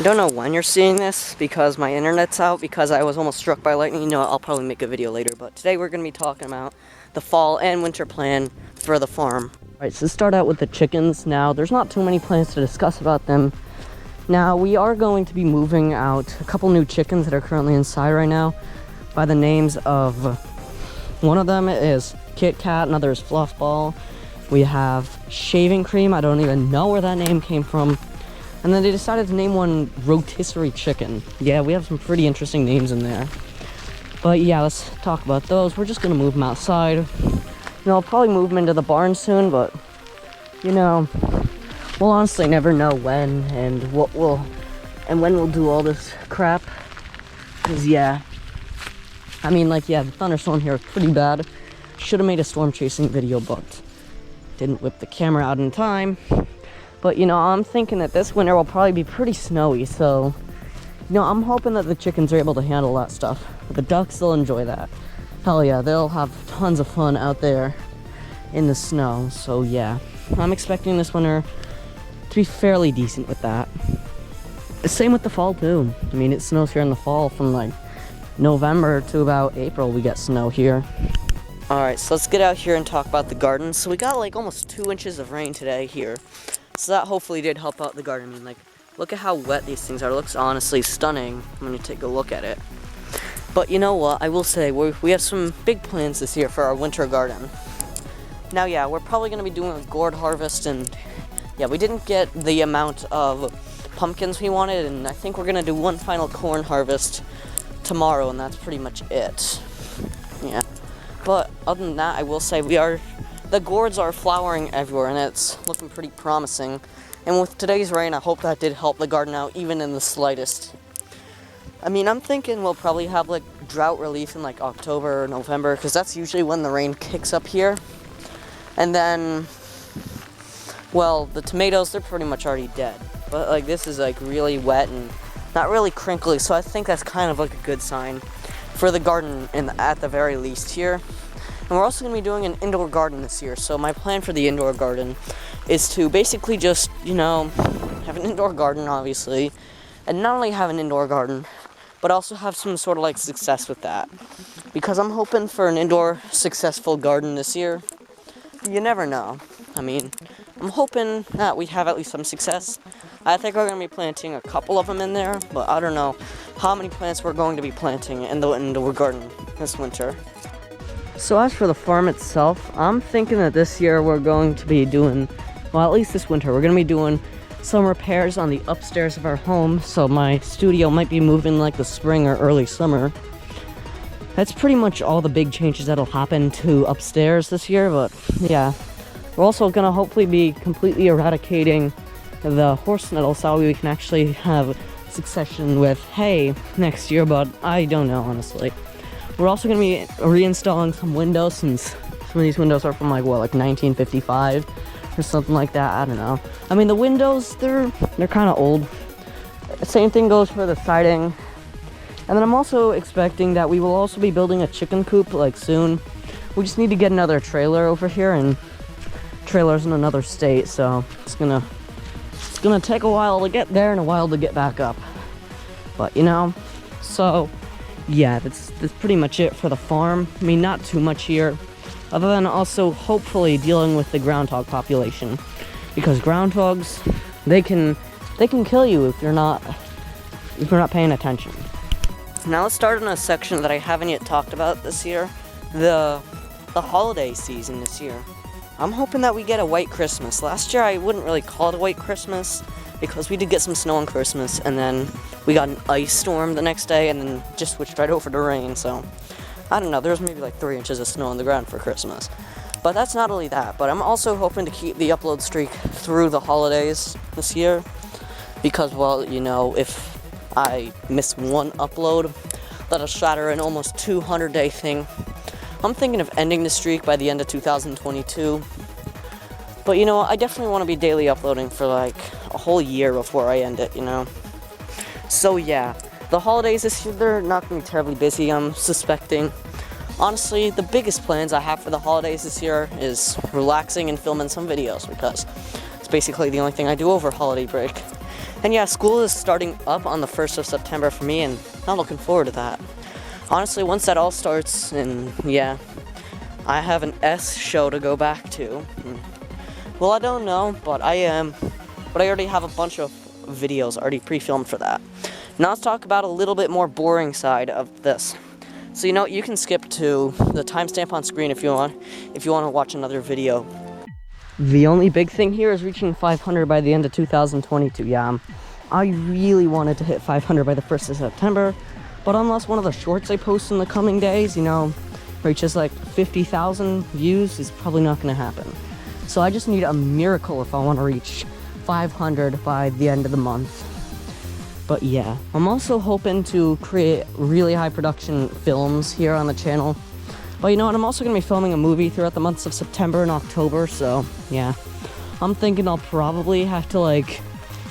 I don't know when you're seeing this because my internet's out because I was almost struck by lightning. You know, I'll probably make a video later, but today we're going to be talking about the fall and winter plan for the farm. Alright, so let's start out with the chickens. Now, there's not too many plans to discuss about them. Now, we are going to be moving out a couple new chickens that are currently inside right now by the names of, one of them is Kit Kat, another is Fluffball. We have Shaving Cream, I don't even know where that name came from. And then they decided to name one Rotisserie Chicken. Yeah, we have some pretty interesting names in there. But yeah, let's talk about those. We're just gonna move them outside. You know, I'll probably move them into the barn soon, but you know, we'll honestly never know when and when we'll do all this crap. Cause yeah, I mean, like, yeah, the thunderstorm here is pretty bad. Should have made a storm chasing video, but didn't whip the camera out in time. But, you know, I'm thinking that this winter will probably be pretty snowy, so, you know, I'm hoping that the chickens are able to handle that stuff. But the ducks, they'll enjoy that. Hell yeah, they'll have tons of fun out there in the snow. So, yeah, I'm expecting this winter to be fairly decent with that. Same with the fall, too. I mean, it snows here in the fall from, like, November to about April, we get snow here. Alright, so let's get out here and talk about the garden. So we got, like, almost 2 inches of rain today here. So that hopefully did help out the garden. I mean, like, look at how wet these things are. It looks honestly stunning when you take a look at it. But you know what? I will say, we have some big plans this year for our winter garden. Now, yeah, we're probably going to be doing a gourd harvest, and yeah, we didn't get the amount of pumpkins we wanted, and I think we're going to do one final corn harvest tomorrow, and that's pretty much it. Yeah. But other than that, I will say the gourds are flowering everywhere, and it's looking pretty promising. And with today's rain, I hope that did help the garden out, even in the slightest. I mean, I'm thinking we'll probably have, like, drought relief in, like, October or November, because that's usually when the rain kicks up here. And then, well, the tomatoes, they're pretty much already dead. But, like, this is, like, really wet and not really crinkly, so I think that's kind of, like, a good sign for the garden at the very least here. And we're also going to be doing an indoor garden this year. So my plan for the indoor garden is to basically just, you know, have an indoor garden, obviously. And not only have an indoor garden, but also have some sort of, like, success with that. Because I'm hoping for an indoor successful garden this year. You never know. I mean, I'm hoping that we have at least some success. I think we're going to be planting a couple of them in there, but I don't know how many plants we're going to be planting in the indoor garden this winter. So as for the farm itself, I'm thinking that this year we're going to be doing, well, at least this winter, we're going to be doing some repairs on the upstairs of our home. So my studio might be moving like the spring or early summer. That's pretty much all the big changes that'll happen to upstairs this year, but yeah. We're also going to hopefully be completely eradicating the horse nettle so we can actually have succession with hay next year, but I don't know, honestly. We're also going to be reinstalling some windows, since some of these windows are from, like, what, like 1955 or something like that. I don't know. I mean, the windows, they're kind of old. Same thing goes for the siding. And then I'm also expecting that we will also be building a chicken coop, like, soon. We just need to get another trailer over here, and trailer's in another state, so it's gonna take a while to get there and a while to get back up. But, you know, so yeah, that's pretty much it for the farm. I mean, not too much here, other than also hopefully dealing with the groundhog population, because groundhogs, they can kill you if you're not paying attention. Now let's start on a section that I haven't yet talked about this year, the holiday season this year. I'm hoping that we get a white Christmas. Last year I wouldn't really call it a white Christmas, because we did get some snow on Christmas, and then we got an ice storm the next day, and then just switched right over to rain, so I don't know, there's maybe like 3 inches of snow on the ground for Christmas. But that's not only that, but I'm also hoping to keep the upload streak through the holidays this year, because, well, you know, if I miss one upload, that'll shatter an almost 200-day thing. I'm thinking of ending the streak by the end of 2022. But, you know, I definitely want to be daily uploading for, like, a whole year before I end it, you know? So, yeah. The holidays this year, they're not going to be terribly busy, I'm suspecting. Honestly, the biggest plans I have for the holidays this year is relaxing and filming some videos, because it's basically the only thing I do over holiday break. And yeah, school is starting up on the 1st of September for me, and I'm looking forward to that. Honestly, once that all starts, and yeah, I have an S show to go back to. Well, I don't know, but I already have a bunch of videos already pre-filmed for that. Now let's talk about a little bit more boring side of this. So you know, you can skip to the timestamp on screen if you want to watch another video. The only big thing here is reaching 500 by the end of 2022. Yeah, I really wanted to hit 500 by the 1st of September, but unless one of the shorts I post in the coming days, you know, reaches like 50,000 views, is probably not going to happen. So I just need a miracle if I want to reach 500 by the end of the month. But yeah, I'm also hoping to create really high production films here on the channel. But you know what, I'm also going to be filming a movie throughout the months of September and October, so yeah. I'm thinking I'll probably have to, like,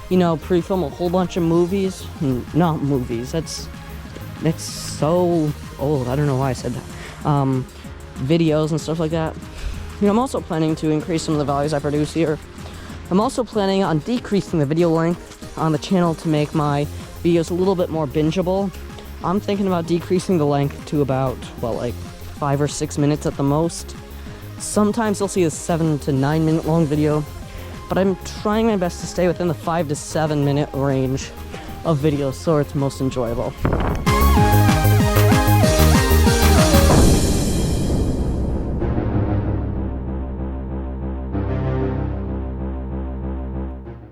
you know, pre-film a whole bunch of movies. Not movies, that's so old, I don't know why I said that. Videos and stuff like that. You know, I'm also planning to increase some of the values I produce here. I'm also planning on decreasing the video length on the channel to make my videos a little bit more bingeable. I'm thinking about decreasing the length to about, well, like 5 or 6 minutes at the most. Sometimes you'll see a 7 to 9 minute long video, but I'm trying my best to stay within the 5 to 7 minute range of videos so it's most enjoyable.